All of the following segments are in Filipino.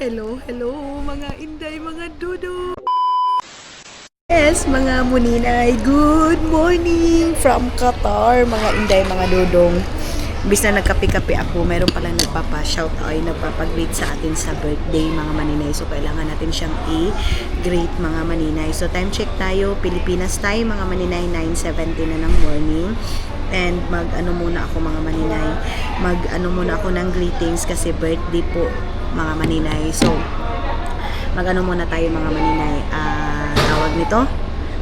Hello, hello mga inday, mga dudo. Yes, mga muninay, good morning from Qatar, mga inday, mga dudong. Imbis na nagkape-kape ako, meron palang nagpapa-shout ay nagpapag-greet sa atin sa birthday, mga maninay. So, kailangan natin siyang i-greet, mga maninay. So, time check tayo, Pilipinas time, mga maninay, 9:70 na ng morning. And mag-ano muna ako, mga maninay. Mag-ano muna ako ng greetings kasi birthday po, mga maninay. So, mag-ano muna tayo, mga maninay. Tawag nito?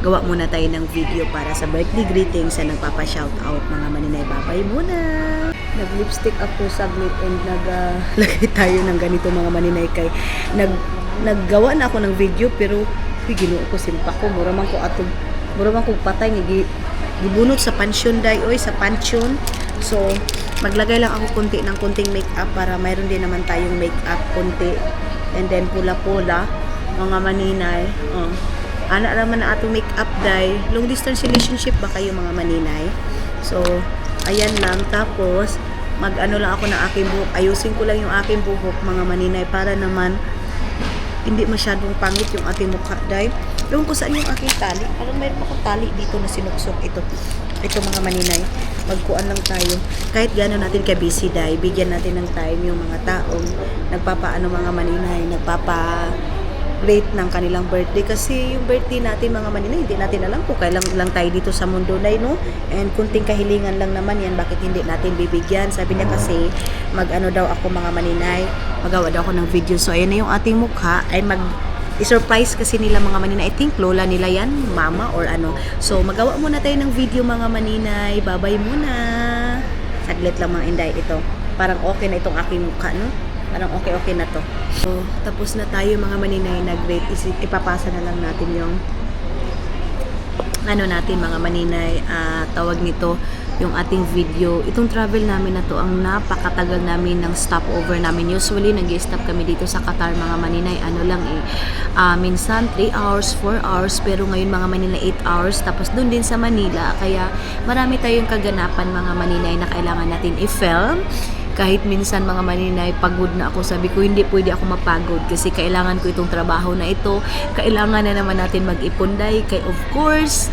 Gawa muna tayo ng video para sa birthday greetings sa nagpapa-shoutout, mga maninay. Babay muna! Nag-lipstick ako saglit and naglagay tayo ng ganito, mga maninay. Kay naggawa na ako ng video pero ginuo ko simpa ko. Mura man ko patay gibunot sa pansyon day, oy, sa pansyon. So, maglagay lang ako konti ng konting makeup para mayroon din naman tayong makeup konti. And then pula-pula, mga maninay. Ana naman na atong makeup day. Long distance relationship ba kayo, mga maninay? So, ayan lang. Tapos, mag-ano lang ako ng aking buhok. Ayusin ko lang yung aking buhok, mga maninay, para naman hindi masyadong pangit yung ating mukha day. Ewan ko saan yung aking tali. Parang mayroon akong tali dito na sinuksok. Ito mga maninay. Magkuan lang tayo. Kahit gano'n natin ka-busy day, bigyan natin ng time yung mga taong nagpapaano, mga maninay, nagpapa-rate ng kanilang birthday. Kasi yung birthday natin, mga maninay, hindi natin alam kung kailan lang tayo dito sa mundo day, no? And kunting kahilingan lang naman yan, bakit hindi natin bibigyan? Sabi niya kasi, mag-ano daw ako, mga maninay, magawa daw ako ng video. So, ayan na yung ating mukha, ay i-surprise kasi nila, mga maninay. I think lola nila yan, mama or ano. So, magawa muna tayo ng video, mga maninay. Babay muna. Saglit lang, mga inday. Ito, parang okay na itong aking mukha, no? Parang okay na to. So, tapos na tayo, mga maninay, nag-rate. Ipapasa na lang natin yung ano natin, mga maninay, tawag nito, yung ating video. Itong travel namin na to, ang napakatagal namin ng stopover namin. Usually, nag-stop kami dito sa Qatar, mga maninay. Ano lang minsan 3 hours, 4 hours, pero ngayon, mga maninay, 8 hours. Tapos doon din sa Manila. Kaya marami tayong kaganapan, mga maninay, na kailangan natin i-film. Kahit minsan, mga maninay, pagod na ako. Sabi ko, hindi pwede ako mapagod kasi kailangan ko itong trabaho na ito. Kailangan na naman natin mag-ipon day. Kaya of course,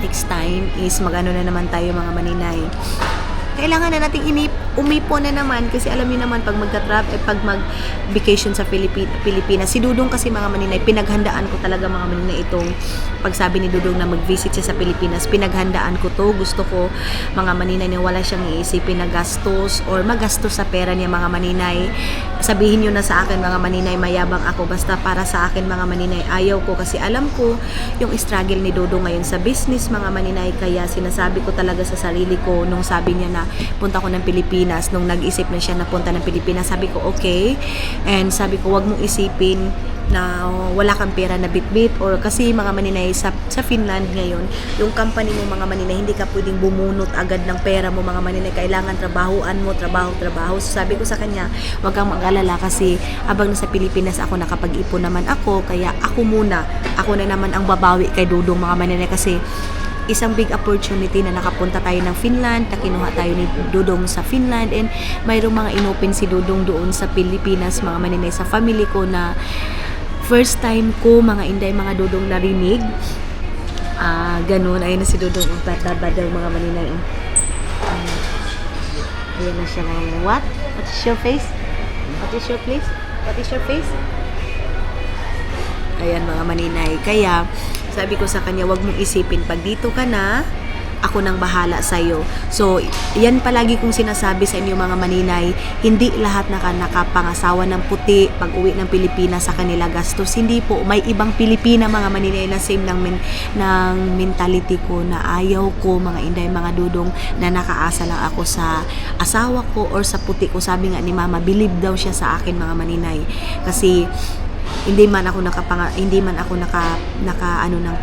next time is mag-ano na naman tayo, mga maninay. Kailangan na nating umipon na naman kasi alam niyo naman pag pag mag-vacation sa Pilipinas, si Dudong kasi, mga maninay, pinaghandaan ko talaga, mga maninay, itong pagsabi ni Dudong na mag-visit siya sa Pilipinas. Pinaghandaan ko to. Gusto ko, mga maninay, na wala siyang iisipin na gastos or magastos sa pera niya, mga maninay. Sabihin niyo na sa akin, mga maninay, mayabang ako, basta para sa akin, mga maninay, ayaw ko kasi alam ko yung struggle ni Dudong ngayon sa business, mga maninay. Kaya sinasabi ko talaga sa sarili ko nung sabi niya na punta ko ng Pilipinas, nung nag-isip na siya na punta ng Pilipinas, sabi ko okay, and sabi ko wag mong isipin na wala kang pera na bitbit, or kasi, mga maninay, sa Finland ngayon, yung company mo, mga maninay, hindi ka pwedeng bumunot agad ng pera mo, mga maninay, kailangan trabahuan mo, trabaho. So sabi ko sa kanya, wag kang mag-alala kasi abang nasa Pilipinas ako, nakapag-ipon naman ako, kaya ako na naman ang babawi kay Dudong, mga maninay, kasi isang big opportunity na nakapunta tayo ng Finland, na kinuha tayo ni Dudong sa Finland, and mayroong mga inopen si Dudong doon sa Pilipinas, mga maninay, sa family ko, na first time ko, mga inday, mga Dudong, narinig. Ganun, ayun na si Dudong, badal, mga maninay. Ayan na siya, mga what? What is your face? What is your place? What is your face? Ayan, mga maninay. Kaya sabi ko sa kanya, wag mong isipin, pag dito ka na, ako nang bahala sa'yo. So, yan palagi kong sinasabi sa inyo, mga maninay, hindi lahat nakapangasawa ng puti pag uwi ng Pilipinas sa kanila gastos. Hindi po, may ibang Pilipina, mga maninay, na same ng mentality ko, na ayaw ko, mga inday, mga Dudong, na nakaasa lang ako sa asawa ko or sa puti ko. Sabi nga ni mama, believe daw siya sa akin, mga maninay. Kasi hindi man ako naka ano ng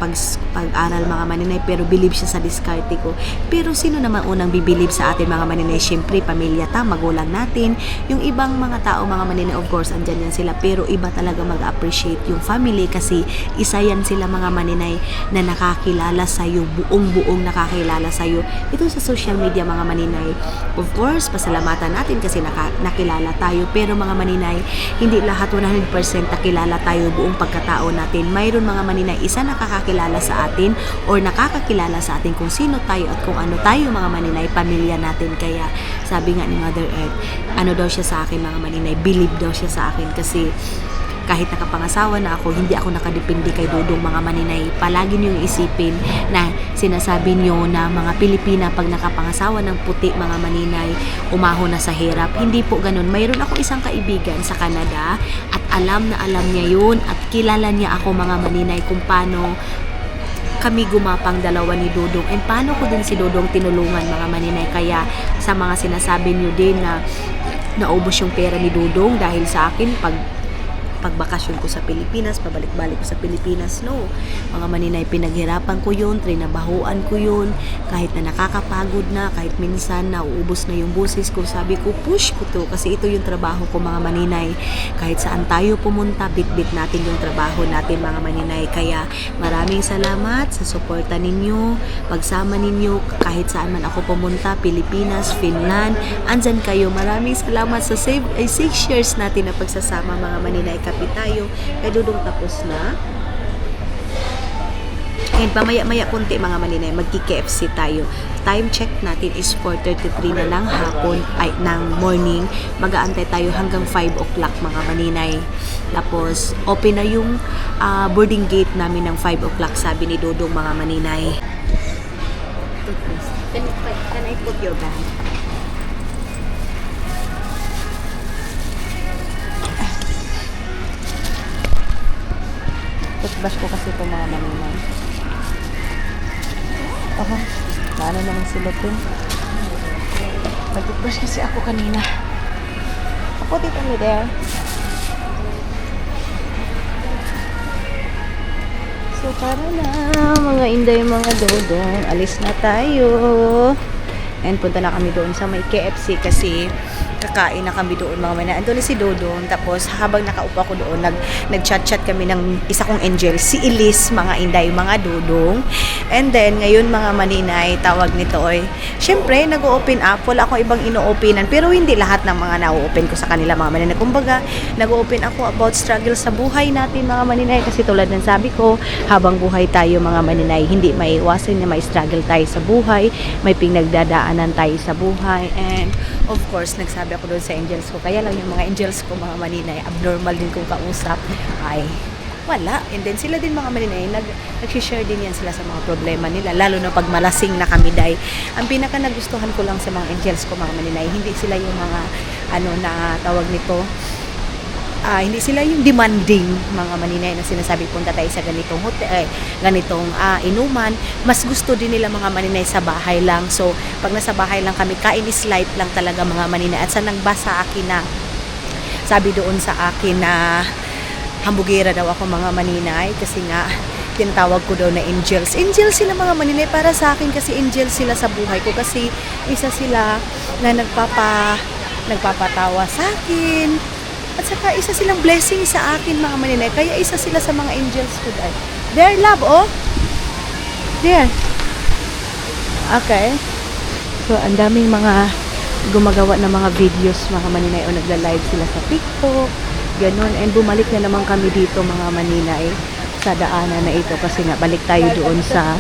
pag-aral mga maninay, pero believe siya sa diskarte ko. Pero sino naman unang bibilib sa atin mga maninay? Syempre pamilya ta, magulang natin. Yung ibang mga tao mga maninay, of course andyan yan sila, pero iba talaga mag-appreciate yung family kasi isa yan sila mga maninay na nakakilala sa iyo, buong nakakilala sa iyo. Ito sa social media mga maninay, of course pasalamatan natin kasi nakilala tayo, pero mga maninay, hindi lahat 100% nakilala tayo buong pagkatao natin. Mayroon mga maninay isa nakakakilala sa atin or nakakakilala sa atin kung sino tayo at kung ano tayo mga maninay, pamilya natin. Kaya sabi nga ni Mother Earth, ano daw siya sa akin mga maninay, believe daw siya sa akin kasi kahit nakapangasawa na ako, hindi ako nakadepende kay Dudong mga maninay. Palagi niyong isipin na sinasabi niyo na mga Pilipina pag nakapangasawa ng puti mga maninay, umahon na sa hirap. Hindi po ganun. Mayroon ako isang kaibigan sa Canada at alam na alam niya yun at kilala niya ako mga maninay kung paano kami gumapang dalawa ni Dudong and paano ko din si Dudong tinulungan mga maninay. Kaya sa mga sinasabi niyo din na naubos yung pera ni Dudong dahil sa akin pagbakasyon ko sa Pilipinas, pabalik-balik ko sa Pilipinas, no. Mga maninay, pinaghirapan ko yun, trinabahuan ko yun, kahit na nakakapagod na, kahit minsan nauubos na yung busis ko, sabi ko, push ko to, kasi ito yung trabaho ko mga maninay. Kahit saan tayo pumunta, bit-bit natin yung trabaho natin mga maninay. Kaya maraming salamat sa suporta ninyo, pagsama ninyo, kahit saan man ako pumunta, Pilipinas, Finland, andyan kayo. Maraming salamat sa 6 years natin na pagsasama mga maninay. Kapit tayo, kay Dudong tapos na. And pamaya-maya konti mga maninay, magki-KFC tayo. Time check natin is 4:33 na lang hapon, ay ng morning. Mag-aantay tayo hanggang 5 o'clock mga maninay. Tapos open na yung boarding gate namin ng 5 o'clock, sabi ni Dudong mga maninay. Can I put your bag? Toothbrush ko kasi ito mga maninay. Paano naman silutin? Mag-toothbrush kasi ako kanina. Put it only there. So tara na mga inday mga Dudong. Alis na tayo. And punta na kami doon sa may KFC kasi kakain na kami doon mga maninay. Andun si Dudong, tapos habang nakaupo ako doon, nag-chat-chat kami ng isa kong angel, si Elise, mga inday, mga Dudong. And then, ngayon mga maninay, tawag nito ay, syempre, nag-open up, wala akong ibang ino-openan, pero hindi lahat ng mga na-open ko sa kanila mga maninay. Kumbaga, nag-open ako about struggle sa buhay natin mga maninay, kasi tulad ng sabi ko, habang buhay tayo mga maninay, hindi maiwasan na may struggle tayo sa buhay, may pinagdadaanan tayo sa buhay, and of course, nagsabi ako doon sa angels ko. Kaya lang yung mga angels ko, mga maninay, abnormal din kong kausap. Ay, wala. And then sila din mga maninay, nag-share din yan sila sa mga problema nila. Lalo na pag malasing na kami, dahil ang pinaka nagustuhan ko lang sa mga angels ko, mga maninay, hindi sila yung mga, na tawag nito, hindi sila yung demanding mga maninay na sinasabi punta tayo sa ganitong hotel, ganitong inuman. Mas gusto din nila mga maninay sa bahay lang. So pag nasa bahay lang kami, kain is light lang talaga mga maninay. At sa nagbasa akin na sabi doon sa akin na hambugera daw ako mga maninay, kasi nga tinatawag ko daw na angels. Angels sila mga maninay para sa akin, kasi angels sila sa buhay ko, kasi isa sila na nagpapatawa sa akin. At saka isa silang blessing sa akin mga maninay. Kaya isa sila sa mga angels ko dahil. There, love, oh. There. Okay. So, ang daming mga gumagawa ng mga videos mga maninay o nagla-live sila sa TikTok. Ganon. And bumalik na naman kami dito mga maninay sa daanan na ito kasi nga balik tayo doon sa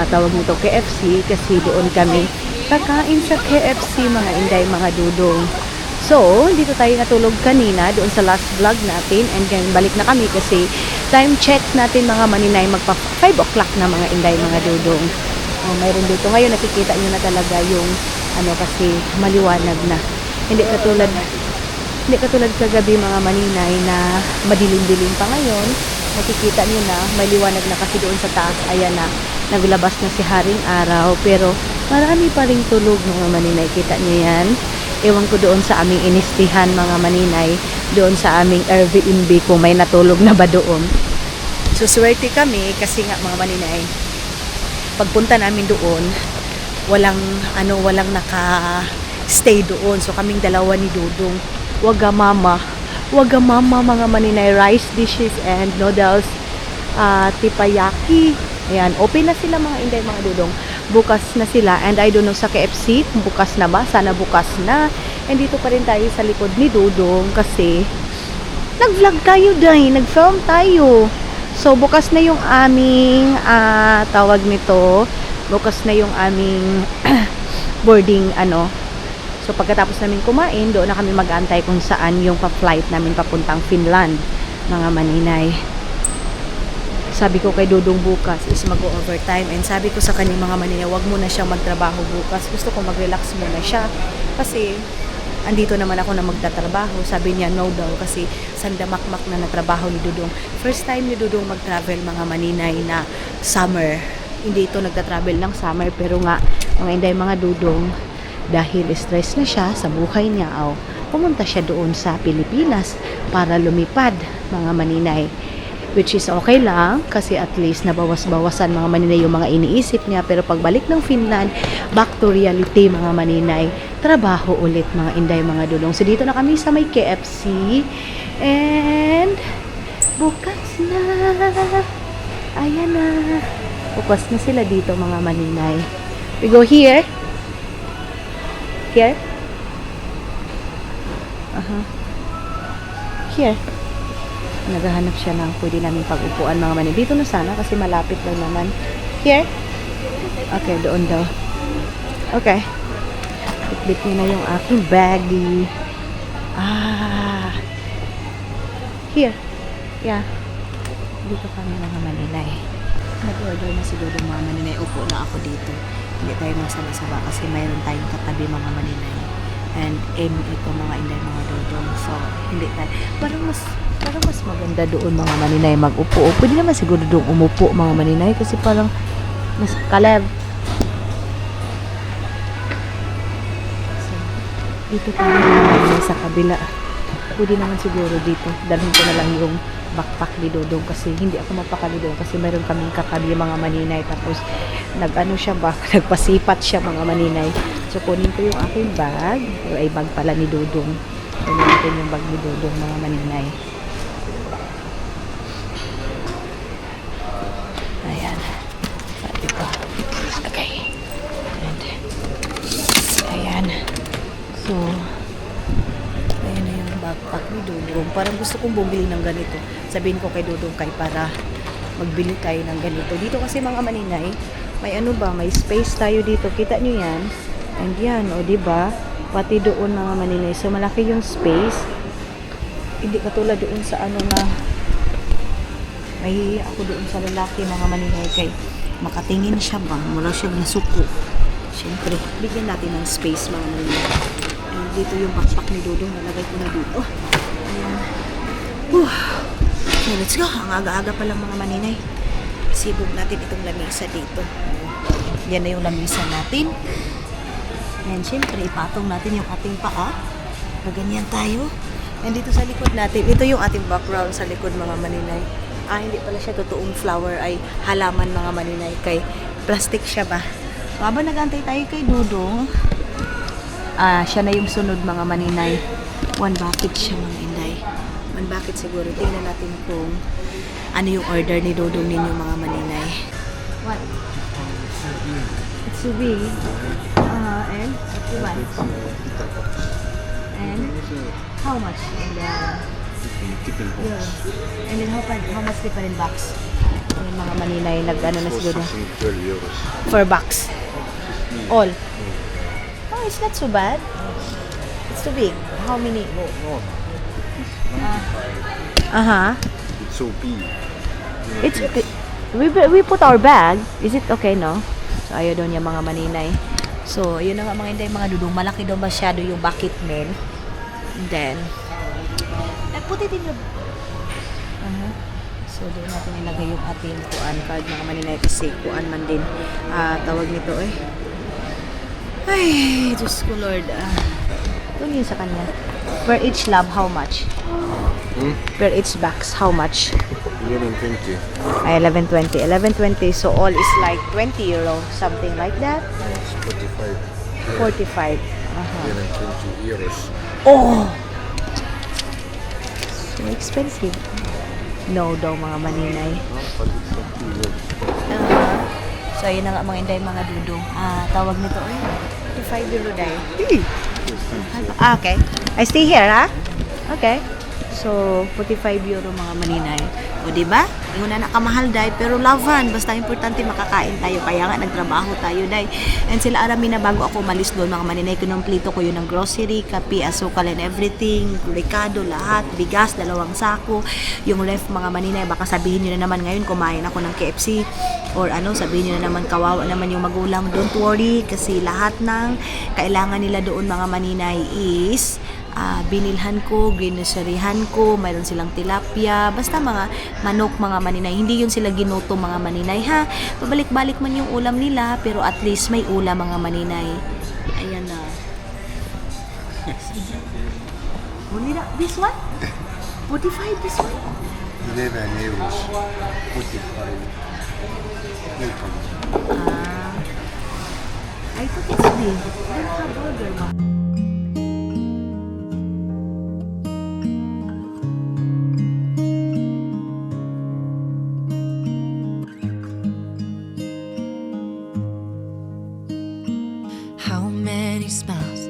tawag nito KFC, kasi doon kami kakain sa KFC mga inday mga Dudong. So, dito tayo natulog kanina doon sa last vlog natin, and then balik na kami kasi time check natin mga maninay, magpa 5 o'clock na mga inday mga Dudong. Mayroon dito ngayon, nakikita nyo na talaga yung kasi maliwanag na. Hindi katulad kagabi mga maninay na madilim-dilim pa ngayon. Nakikita nyo na maliwanag na kasi doon sa taas, ayan na, naglabas na si Haring Araw, pero marami pa ring tulog mga maninay, kita nyo yan. Ewan ko doon sa aming inistihan mga maninay, doon sa aming Airbnb kung may natulog na ba doon. So swerte kami kasi nga mga maninay, pagpunta namin doon, walang naka-stay doon. So kaming dalawa ni Dudong, wagamama mga maninay, rice dishes and noodles, tipayaki. Ayan, open na sila mga Inday, mga Dudong. Bukas na sila and I don't know sa KFC kung bukas na ba, sana bukas na. And dito pa rin tayo sa likod ni Dudong kasi nag-vlog tayo dahil, nag-film tayo. So bukas na yung aming tawag nito, bukas na yung aming boarding So pagkatapos namin kumain, doon na kami mag-aantay kung saan yung pa-flight namin papuntang Finland, mga maninay. Sabi ko kay Dudong bukas is mag-overtime, and sabi ko sa kanya mga maninay, wag muna siyang magtrabaho bukas. Gusto ko mag-relax muna siya kasi andito naman ako na magtatrabaho. Sabi niya no daw kasi sandamakmak na natrabaho ni Dudong. First time ni Dudong mag-travel mga maninay na summer. Hindi ito nagta-travel ng summer, pero nga mga Inday, mga Dudong, dahil stress na siya sa buhay niya, pumunta siya doon sa Pilipinas para lumipad mga maninay, which is okay lang kasi at least nabawas-bawasan mga maninay yung mga iniisip niya. Pero pagbalik ng Finland, back to reality mga maninay, trabaho ulit mga Inday, mga Dudong. So dito na kami sa may KFC and bukas na, ayan na, bukas na sila dito mga maninay. We go here. Here? Here. Naghahanap siya ng pwede namin pag-upuan mga maninay. Dito na sana kasi malapit lang naman. Here? Okay, doon daw. Okay. Bitbit niya na yung aking baggy. Here. Yeah. Dito kami mga maninay. Nag-order na siguro mga maninay. Upo na ako dito. Hindi tayo magsama-sama kasi mayroon tayong katabi mga maninay. And ito mga Inday, mga Dudong. So, hindi tayo. Parang mas maganda doon mga maninay mag-upo. Pwede naman siguro doon umupo mga maninay kasi parang mas kalab. So, dito tayo mga maninay sa kabila. Pwede naman siguro dito. Dalhin ko na lang yung backpack ni Dudong kasi hindi ako mapakali doon kasi mayroon kaming katabi mga maninay, tapos nagpasipat siya mga maninay. So kunin ko yung aking bag, or ay bag pala ni Dudong. Kunin natin yung bag ni Dudong mga maninay. Ayan. Sabi ko. Okay. And, ayan. So ayan na yung backpack ni Dudong. Parang gusto kong bumili ng ganito. Sabihin ko kay Dudong para magbili tayo ng ganito. Dito kasi mga maninay, may space tayo dito. Kita nyo yan? And yan, diba? Pati doon mga maninay. So, malaki yung space. Hindi katulad doon sa na may ako doon sa lalaki mga maninay kay makatingin siya ba? Mula siyang nasuko. Siyempre, bigyan natin ng space mga maninay. And dito yung backpack ni Dudong. Nalagay ko na dito. Ayan. Okay, let's go. Ang aga-aga pa lang mga maninay. Sibog natin itong lamisa dito. Yan na yung lamisa natin. And syempre, ipatong natin yung ating paa. Kaganyan tayo. And dito sa likod natin, ito yung ating background sa likod mga maninay. Hindi pala siya totoong flower, ay halaman mga maninay. Kay plastic siya ba? Habang nag-antay tayo kay Dudong, siya na yung sunod mga maninay. One bucket siya mga Inday. One bucket siguro. Tingnan natin kung ano yung order ni Dudong ninyo mga maninay. What? It's to be. And what you want? And how much? And Chicken box. yeah. And then how much different box? Yung mga maninay nag-ano na siguro. 12 euros. For box. All. Oh, it's not so bad. It's too big. How many? No. It's so big. It's okay. We put our bag. Is it okay, no? So, ayaw doon yung mga maninay. So, yun na nga mga Inday, mga Dudong. Malaki daw masyado yung bucket men. And then, put it in your... So, doon natin ilagay yung ating kuan card mga maninay kasi kuan man din. Tawag nito eh. Ay, Diyos ko Lord. Doon yun sa kanya. Per each lab, how much? Per each box, how much? 11.20. 11.20. 11.20. So all is like 20 euro, something like that. It's 45. 45. 11.20 euros. Oh! So expensive. No daw mga maninay. No, but it's not too good. So ayun na nga mga inday, mga dudong. Tawag nito, 45 euro dahil. Okay. I stay here, ha? Okay. So, 45 euro mga maninay. O, diba? Yung na nakamahal, day. Pero lavan. Basta importante makakain tayo. Kaya nga, nagtrabaho tayo, day. And sila arami na bago ako malis doon, mga maninay. Kinumplito ko yun ng grocery, kape, asukal and everything. Ricado, lahat. Bigas, 2 sako. Yung ref, mga maninay. Baka sabihin nyo na naman ngayon, kumain ako ng KFC. Or ano, sabihin nyo na naman, kawawa naman yung magulang. Don't worry. Kasi lahat ng kailangan nila doon, mga maninay, is binilhan ko, grinuserihan ko, mayroon silang tilapia, basta mga manok, mga maninay. Hindi yun sila ginuto, mga maninay, ha? Pabalik-balik man yung ulam nila, pero at least may ulam, mga maninay. Ayan na. This one? 45, this one? 11 euros. 45. I thought it's big. They don't have burger, ma. How many smiles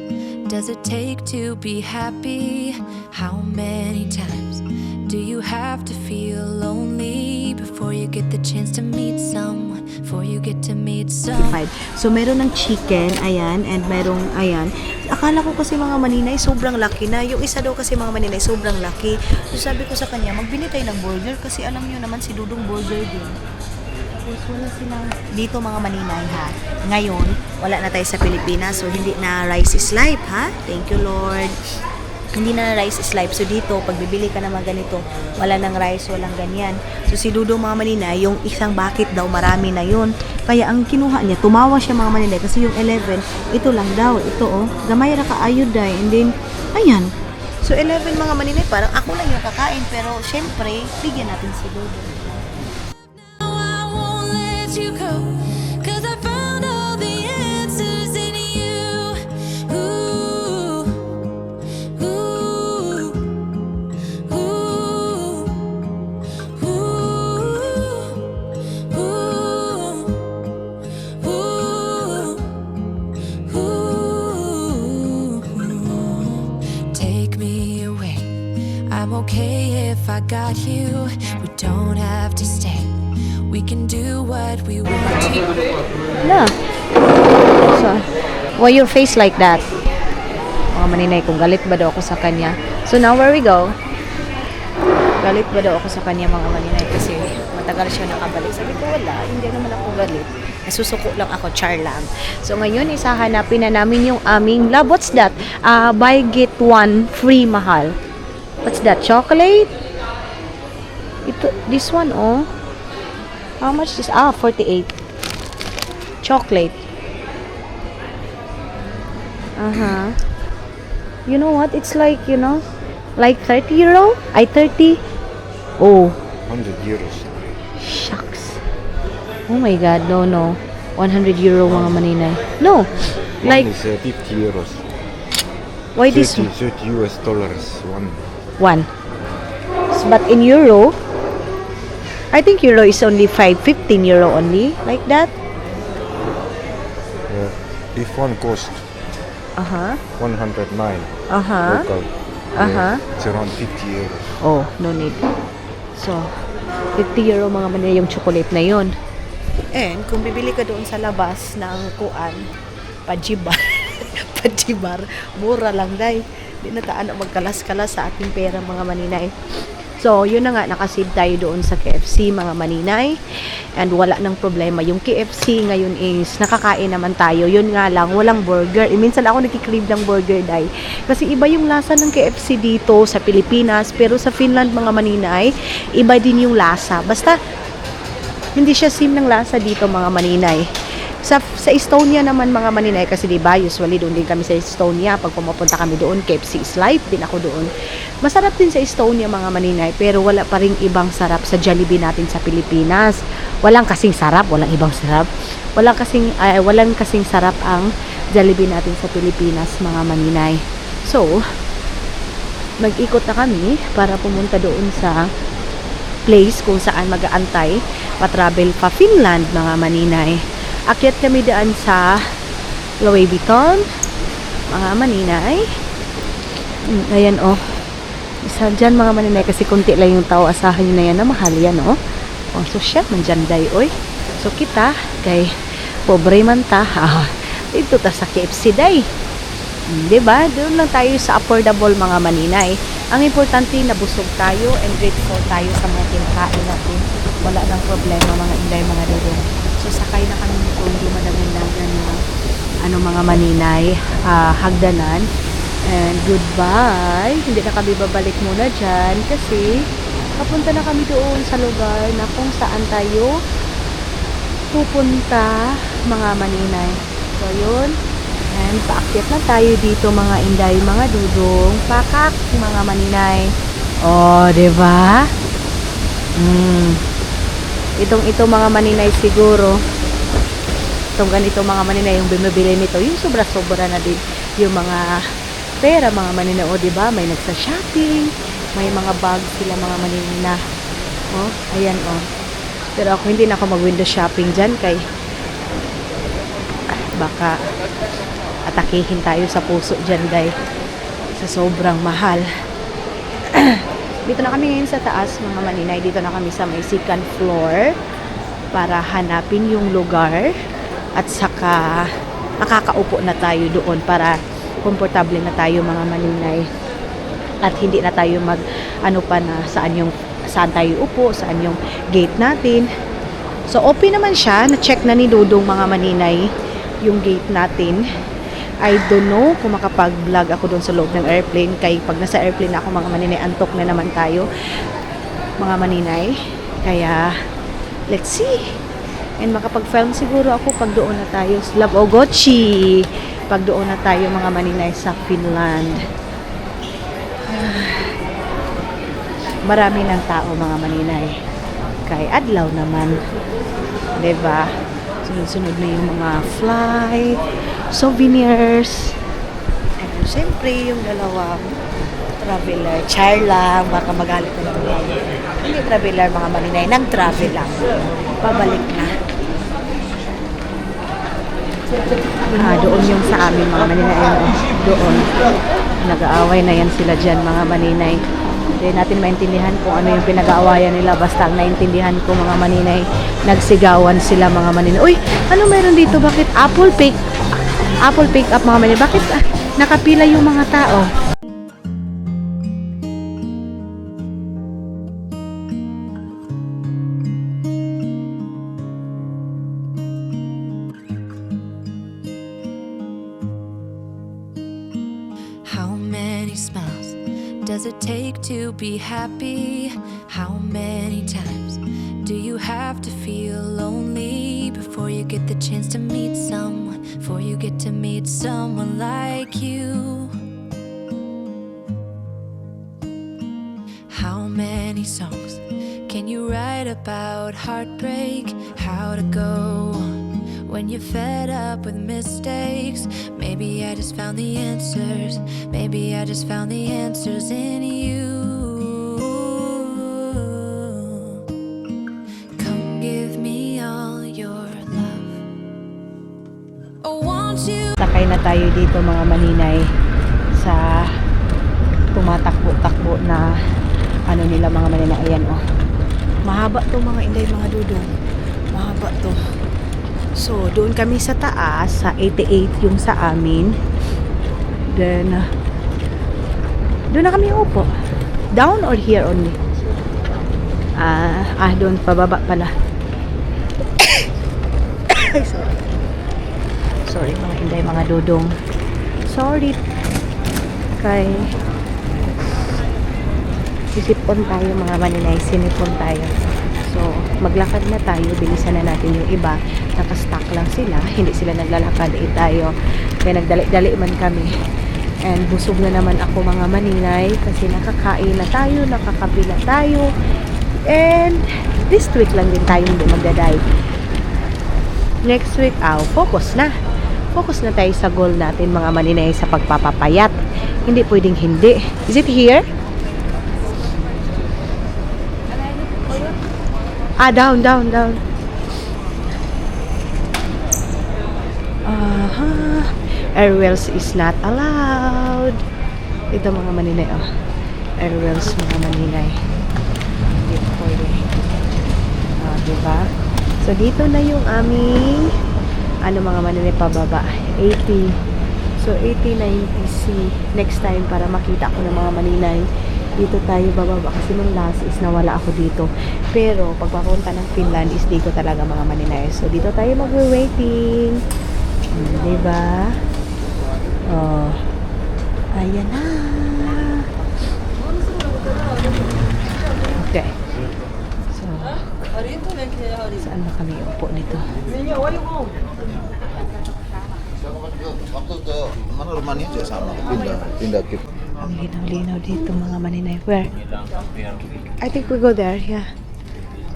does it take to be happy? How many times do you have to feel lonely before you get the chance to meet someone? Before you get to meet someone? So, meron ng chicken, ayan, and merong, ayan. Akala ko kasi mga maninay, sobrang laki na. Yung isa daw kasi mga maninay, sobrang laki. So, sabi ko sa kanya, magbili tayo ng burger kasi alam nyo naman si Dudong burger din. Tapos, wala silang dito mga maninay, ha. Ngayon, wala na tayo sa Pilipinas, so hindi na rice is life, ha. Thank you, Lord. Hindi na rice is life. So dito, pag bibili ka naman ganito, wala nang rice, walang ganyan. So si Dudo, mga maninay, yung isang bucket daw, marami na yun. Kaya ang kinuha niya, tumawa siya, mga maninay, kasi yung 11, ito lang daw. Ito, oh, gamay ra ka ayuday. And then, ayan. So 11, mga maninay, parang ako lang yung kakain. Pero syempre, bigyan natin si Dudo. Now I won't let you go, 'cause I found all the answers in you. Ooh, ooh, ooh, ooh, ooh, ooh. Take me away. I'm okay if I got you. We don't have to stay. We can do what we want to. Na. So, why your face like that? Mga maninay, kung galit ba daw ako sa kanya. So now where we go? Galit ba daw ako sa kanya, mga maninay? Kasi matagal siya nakabalik. Sabi ko, wala. Hindi naman ako galit. Nasusuko lang ako, char lang. So ngayon, hanapin na namin yung aming lab. What's that? Buy get one free, mahal. What's that? Chocolate? Ito, this one, oh. How much is 48. Chocolate. You know what? It's like, like 30 euro? 30? Oh, 100 euros. shucks. Oh my God, no. 100 euro, mga maninay. No, like, One is 50 euros. why this 30 US dollars. one? But in euro, I think euro is only 15 euro only, like that. If one cost 109 local, it's around 50 euros. Oh, no need. So, 50 euro, mga maninay, yung chocolate na yon. And kung bibili ka doon sa labas ng kuan, pajibar, pajibar, mura lang, day. Di na taan magkalas-kalas sa ating pera, mga maninay. So, yun na nga, nakasave tayo doon sa KFC, mga maninay. And wala nang problema. Yung KFC ngayon is, nakakain naman tayo. Yun nga lang, walang burger. Minsan ako nakikrave ng burger, day. Kasi iba yung lasa ng KFC dito sa Pilipinas. Pero sa Finland, mga maninay, iba din yung lasa. Basta, hindi siya same ng lasa dito, mga maninay. Sa Estonia naman mga maninay, kasi diba, usually doon din kami sa Estonia. Pag pumupunta kami doon, KFC is life din ako doon. Masarap din sa Estonia mga maninay, pero wala pa ring ibang sarap sa Jollibee natin sa Pilipinas. Walang kasing sarap, walang ibang sarap. Walang kasing sarap ang Jollibee natin sa Pilipinas mga maninay. So, nag-ikot na kami para pumunta doon sa place kung saan mag-aantay pa-travel pa Finland mga maninay. Akyat kami daan sa Louis Vuitton mga maninay. Ayan oh. Isa dyan mga maninay kasi konti lang yung tao. Asahan nyo na yan na mahal yan oh. Oh, so siya man dyan day oy. So kita kay pobre man ta. Dito ta sa KFC day. Diba? Doon lang tayo sa affordable mga maninay. Ang importante na busog tayo and grateful tayo sa mga kinakain natin. Wala nang problema mga inday mga dudong. So sakay na kami nito, hindi madagdagan na mga maninay, hagdanan. And goodbye. Hindi na kami babalik muna dyan kasi papunta na kami doon sa lugar na kung saan tayo pupunta mga maninay. So yun. And paakyat na tayo dito mga inday, mga dudong, pakak mga maninay. Oh, 'di ba? Ito mga maninay siguro. Itong ganito mga maninay yung bumibili nito, yung sobra-sobra na din yung mga pera mga maninay. O 'di ba? May nagsa-shopping, may mga bag sila mga maninay na. Oh, ayan oh. Pero ako hindi na ako mag-window shopping diyan kay baka atakihin tayo sa puso dyan day sa sobrang mahal. Dito na kami ngayon sa taas mga maninay. Dito na kami sa may second floor para hanapin yung lugar at saka makakaupo na tayo doon para komportable na tayo mga maninay at hindi na tayo mag saan tayo upo, saan yung gate natin. So open naman siya, na-check na ni Dudong mga maninay yung gate natin. I don't know kung makapag-vlog ako doon sa loob ng airplane. Kaya pag nasa airplane ako mga maninay, antok na naman tayo mga maninay. Kaya let's see. And makapag-film siguro ako pag doon na tayo. Love Ogochi. Pag doon na tayo mga maninay sa Finland. Marami ng tao mga maninay. Kaya adlaw naman. Diba? Sunod-sunod na yung mga flight, souvenirs, and siyempre yung dalawang traveler. Char lang, baka magalit na lang. Hindi traveler mga maninay, nag-travel lang. Pabalik na. Doon yung sa amin mga maninay. Doon. Nag-aaway na yan sila dyan mga maninay. Hindi natin maintindihan kung ano yung pinag-aawayan nila. Basta ang naintindihan ko mga maninay, nagsigawan sila mga maninay. Uy, ano meron dito? Bakit Apple pick up mga maninay? Bakit nakapila yung mga tao? How many smiles does it take to be happy? How many times do you have to feel lonely before you get the chance to meet someone? Before you get to meet someone like you? How many songs can you write about heartbreak? How to go when you're fed up with mistakes? Maybe I just found the answers. Maybe I just found the answers in you. Come give me all your love. Oh, won't you? Sakay na tayo dito mga maninay sa tumatakbo-takbo na ano nila mga maninay. Ayan oh. Mahaba to mga inday mga dudong. Mahaba to. So, doon kami sa taas, sa 88 yung sa amin. Then, doon na kami upo. Down or here only? Doon, pababa pala. Sorry. Sorry mga inday, mga dudong. Sorry. Kay sisipon tayo mga maninay. Sinipon tayo. So, maglakad na tayo, bilisan na natin yung iba, nakastock lang sila, hindi sila naglalakad, tayo, kaya nagdali-dali man kami. And busog na naman ako mga maninay kasi nakakain na tayo, nakakapi na tayo, and this week lang din tayo hindi magdaday. Next week, focus na tayo sa goal natin mga maninay sa pagpapapayat. Hindi pwedeng hindi. Is it here? Down. Airwheels is not allowed. Ito mga maninay, airwheels mga maninay. Hindi pwede. Diba? So, dito na yung aming mga maninay pababa. 80. So, 80, 90C. Next time, para makita ko ng mga maninay, dito tayo bababa. Kasi nung last is nawala ako dito. Pero, pag papunta ng Finland is dito talaga mga maninay. So, dito tayo mag-waiting. Diba? Ayan na. Okay. So, saan ba kami upo nito? Mana rumahnya aja sama, pindah ke. Ang linaw-linaw dito mga maninay. Where? I think we go there, yeah.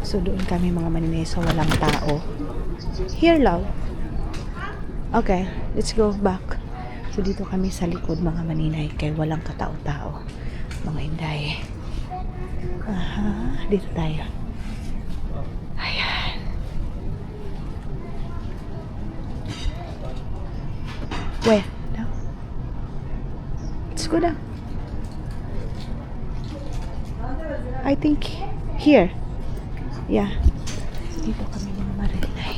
So doon kami mga maninay so walang tao. Here, love. Okay, let's go back. So dito kami sa likod mga maninay kaya walang katao-tao. Mga inday. Dito tayo. Ayan. Where? Down. Let's go down. I think here. Yeah. Dito kami mga marinay.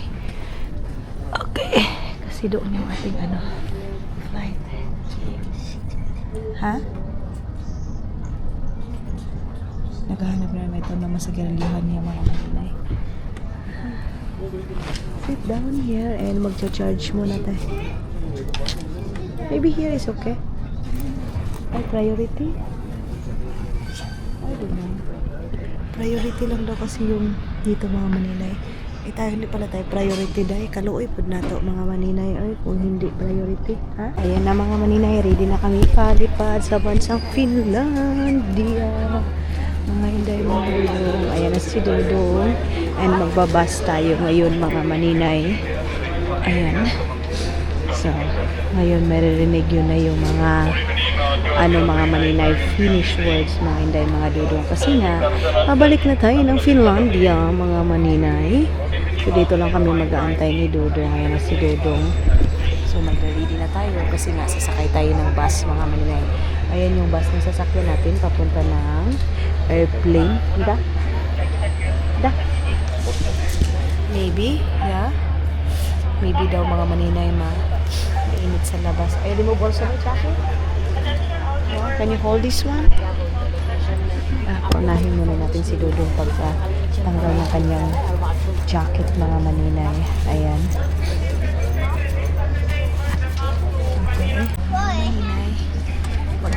Okay. Kasi doon yung ating flight. Ha? Naghahanap na ito naman sa garalihan niya mga marinay. Sit down here and magcha-charge muna tayo. Maybe here is okay. Ay, priority? I don't know. Priority lang daw kasi yung dito mga maninay. Tayo hindi pala tayo priority dahil kaluoy po na to mga maninay. Ay, kung hindi priority. Ha? Ayan na mga maninay. Ready na kami palipad sa bansang Finlandia. Mga hinday mga dudong. Ayan na si Dudong. And magbabas tayo ngayon mga maninay. Ayan. So, ngayon maririnig yun na yung mga mga maninay Finnish words mga hinday mga dudong. Kasi nga, mabalik na tayo ng Finlandia mga maninay. So, dito lang kami mag-aantay ni Dudong. Ayan na si Dudong. So, mag-ready na tayo kasi nga sasakay tayo ng bus mga maninay. Ayan yung bus na sasakyan natin papunta ng airplane. Diba? Maybe, yeah. Maybe daw mga maninay mainit sa labas. Ay, di mo bolsa mo, Chucky? Can you hold this one? Paunahin muna natin si Dudong pagka tanggal ng kanyang jacket mga maninay. Ayan. Okay. Maninay. Wag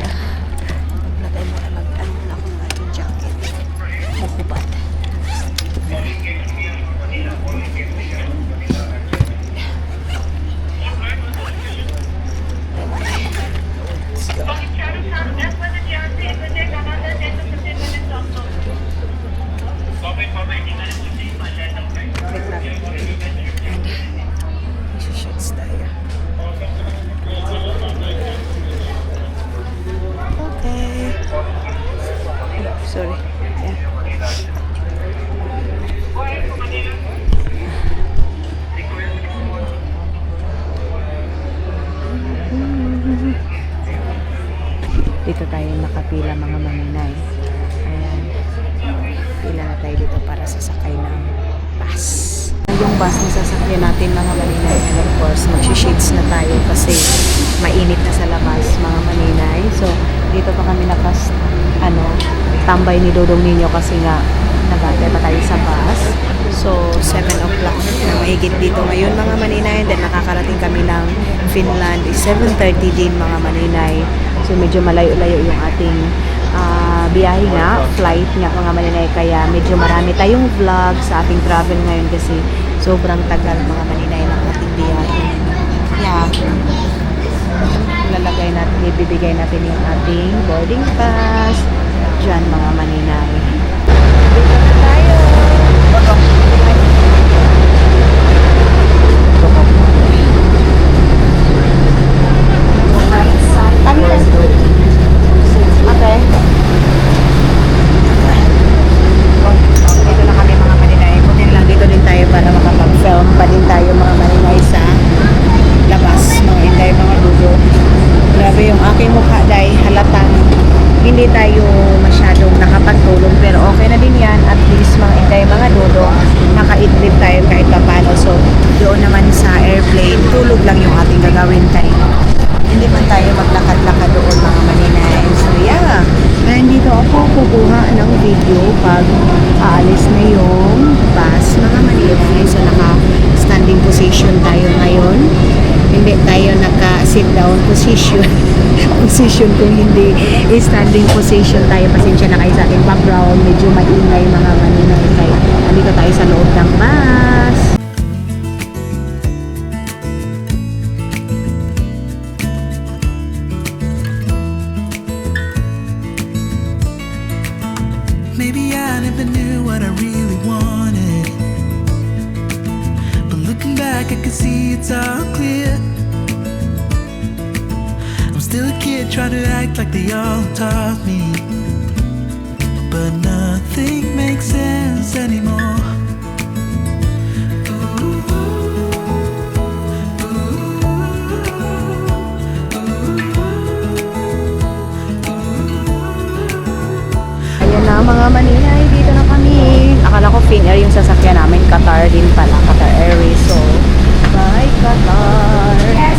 na tayo mag-ano na ako ng ating jacket. Magpupad. Sorry. Yeah. Dito tayo nakapila mga maninay. Ayan. Pila na tayo dito para sasakay ng bus. Yung bus na sasakyan natin mga maninay. And of course, mag-shades na tayo kasi mainit na sa labas mga maninay. So, dito pa kami tambay ni Dodong Ninyo kasi nga nag-aantay pa tayo sa bus. So, 7 o'clock na mahigit dito ngayon mga maninay. Then, nakakarating kami ng Finland. 7:30 din mga maninay. So, medyo malayo-layo yung ating biyahe nga, flight nga mga maninay, kaya medyo marami tayong vlog sa ating travel ngayon kasi sobrang tagal mga maninay ng ating biyahe. Yeah. Lalagay natin, ibibigay natin yung ating boarding pass dyan mga maninay. Dito na tayo. Okay. Dito na kami mga maninay. Kunin lang dito din tayo para makapag-film pa din tayo mga maninay sa labas. Mga inday, mga dudo. Grabe yung aking mukha dahil halatang hindi tayo masyadong nakapagtulog pero okay na din yan. At least mga inday, mga dudo, nakaidlip tayo kahit paano. So doon naman sa airplane, tulog lang yung ating gagawin tayo. Hindi man tayo maglakad-lakad doon mga maninay. So yeah, ngayon dito ako kukuha ng video pag aalis na yung bus mga maninay. So naka-standing position tayo ngayon. Hindi tayo naka-sit down position. Position kung hindi standing position tayo. Pasensya na kayo sa ating background. Medyo maingay mga maninay. Kaya andito tayo sa loob ng bus. Maybe I never knew what I really wanted, but looking back I can see it's all clear. I'm still a kid trying to act like they all taught me, but nothing makes sense anymore. Ayan na mga maninay, dito na kami. Akala ko Finnair yung sasakyan namin, Qatar din pala, Qatar Airways. So, bye Qatar. Yes,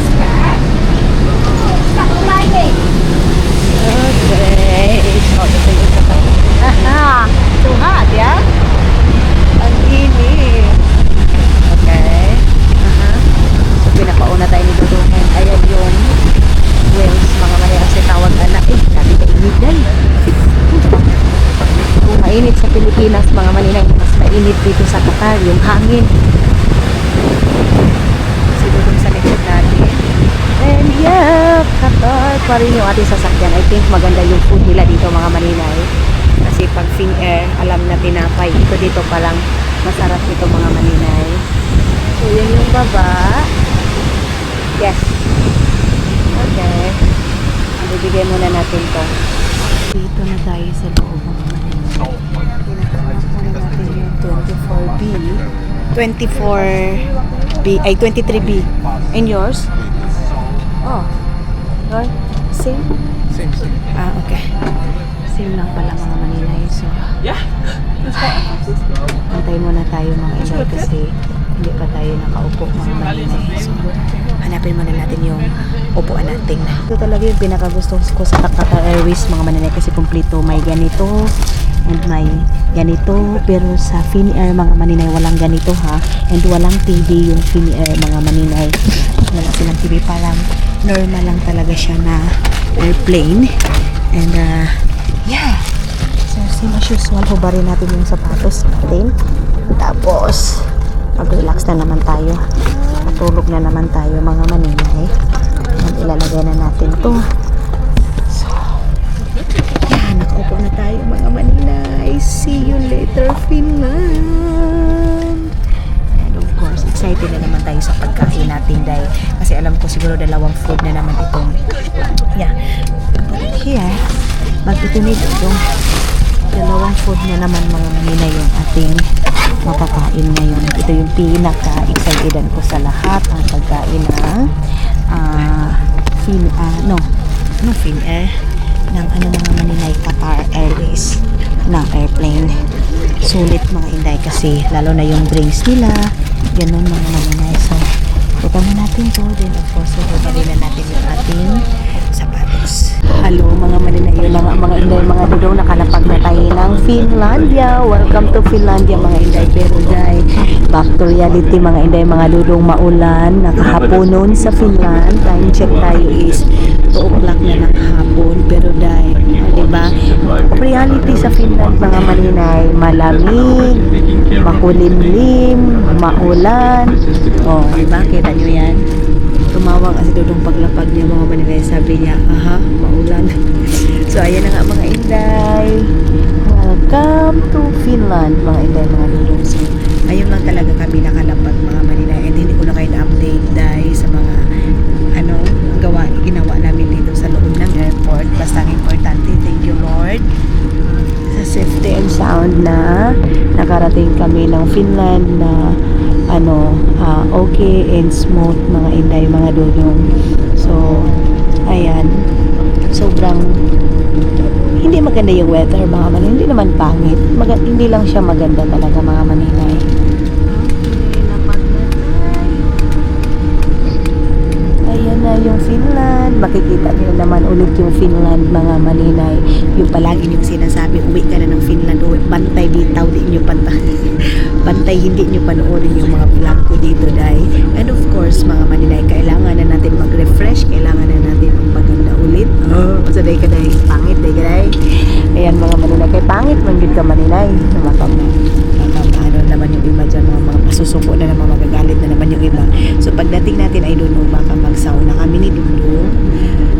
okay. So, dito yung Qatar. Haha, tuhat, yeah? Ang init. Okay. So, pinapauna tayo ni Dudungan. Ayan yung Wales, mga maninay. Kasi tawag anak, dati kainit dahil. Kung mainit sa Pilipinas mga maninay, mas mainit dito sa Qatar yung hangin. Kasi doon sa likod natin. And yeah, Qatar pa rin yung ating sasakyan. I think maganda yung food nila dito mga maninay. Kasi pag Finnair, alam na tinapay. Dito pa lang masarap ito mga maninay. So yun yung baba. Yes. Okay. Bibigay muna natin to. Dito na tayo sa loob mga maninay. Pinahanap muna natin yung 24B. 24B, ay 23B. And yours? Oh. Right? Same? Same. Ah, okay. Same lang pala mga maninay. So, antay muna tayo mga inay kasi hindi pa tayo nakaupo mga maninay. So, hanapin muna natin yung upuan natin. Ito talaga yung pinakagusto ko sa Qatar Airways mga maninay kasi kumpleto. May ganito and may ganito. Pero sa Finnair mga maninay walang ganito ha. And walang TV yung Finnair mga maninay. Wala silang TV, parang normal lang talaga siya na airplane. And yeah. So same as usual, hubarin natin yung sapatos natin. Tapos mag-relax na naman tayo. Matulog na naman tayo mga maninay. And ilalagay na natin to. So, yan, nakaupo na tayo mga maninay. See you later, Finland! And of course, excited na naman tayo sa pagkain natin dahil kasi alam ko siguro dalawang food na naman itong yeah. But here, mag-itunid itong dalawang food na naman mga maninay yung ating makakain ngayon. Ito yung pinaka-excited ko sa lahat ang pagkain ng Finnair ng mga maninay Qatar Airways na airplane. Sulit mga inday kasi lalo na yung drinks nila ganun mga maninay. So ito na natin to, then of course hubarin na natin yung ating sapatos. Hello mga maninay, yun na nga mga inday, mga dudong, nakalapag na tayo ng Finlandia. Welcome to Finlandia mga inday. Pero dahil back to reality mga inday, mga dudong, maulan, nakahaponon sa Finland. Time check tayo is o'clock na ng hapon. Pero dahil, diba, reality sa Finland, mga maninay, malamig, makulimlim, maulan. Oh, diba? Kita nyo yan? Tumawag kasi Dodong paglapag niya, mga maninay. Sabi niya, aha, maulan. So, ayan na nga mga inday. Welcome to Finland, mga inday, mga Dodong. So, ayun lang talaga kami nakalapag, mga maninay. And hindi ko na kayo na-update dahil sa mga ginawa namin dito sa loob ng airport. Basta ang importante, thank you Lord sa safety and sound na nakarating kami ng Finland na okay and smooth, mga inday, mga dudong. So ayan, sobrang hindi maganda yung weather, mga maninay. Hindi naman pangit, hindi lang siya maganda talaga, mga maninay. Ayan na yung Finland. Makikita niyo naman ulit yung Finland, mga maninay. Yung palagi yung sinasabi, uwi ka na ng Finland, uwi, bantay bitaw, di nyo bantay, hindi nyo panoorin yung mga vlog ko dito, dahil. And of course, mga maninay, kailangan na natin mag-refresh, kailangan na natin magpaganda ulit. So day ka dahil pangit, day ka dahil. Ayan, mga maninay, kay pangit man yun ka, maninay. Ano naman yung iba dyan, mga pasusuko na naman, magagalit na naman yung iba. So pagdating natin ay doon, baka magsauna kami ni Dudong.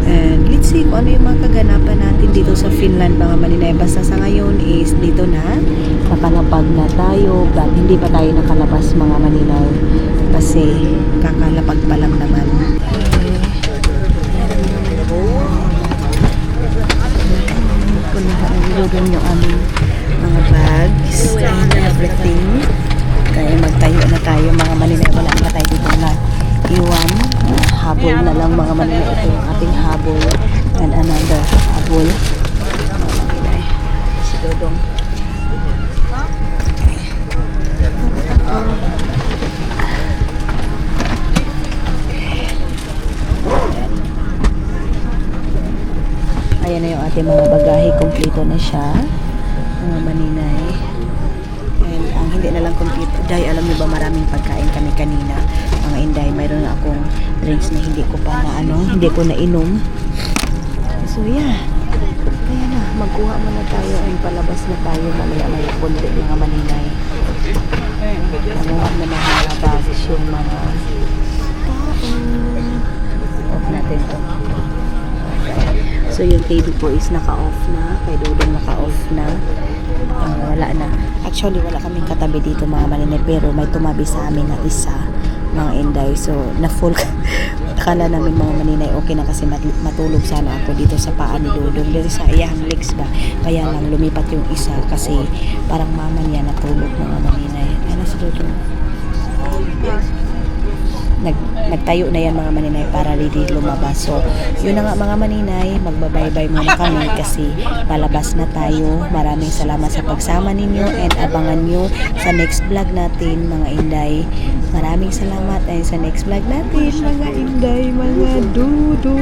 And let's see kung ano yung mga kaganapan natin dito sa Finland, mga maninay. Basta sa ngayon is dito na, nakalapag na tayo, but hindi pa tayo nakalabas, mga maninay, kasi kakalapag pa lang naman. Punahan ni Dudong yung aming mga bags and everything. Kaya magtayo na tayo, mga maninay. Wala na tayo dito na iwan. Habol na lang, mga maninay. Ito yung ating habol and another habol, mga maninay. Si Dodong. Ayan na yung ating mga bagahe. Kompleto na siya, mga maninay. And ang hindi na lang kompleto, dahil alam niyo ba, maraming pagkain kami kanina, mga inday. Mayroon na akong drinks na hindi ko pa hindi ko na inom. So yeah, kaya na, magkuha muna tayo and palabas na tayo mamaya konti, mga maninay. Nanguha na mga basis yung mga tao. Off natin to. So yung TV po is naka-off na, kay Dodong naka-off na. Wala na. Actually wala kaming katabi dito, mga maninay, pero may tumabi sa amin na isa, mga inday. So na full akala namin, mga maninay, okay na kasi matulog sana ako dito sa paa ni Dodong, dito sa iyang legs ba. Kaya lang lumipat yung isa kasi parang mama niya natulog, mga maninay. Ano si Dodong? Nagtayo na yan, mga maninay, para ready lumabas. So yun na nga, mga maninay, magbabaybay muna kami kasi palabas na tayo. Maraming salamat sa pagsama ninyo and abangan nyo sa next vlog natin, mga inday. Maraming salamat ay sa next vlog natin, mga inday, mga dudu.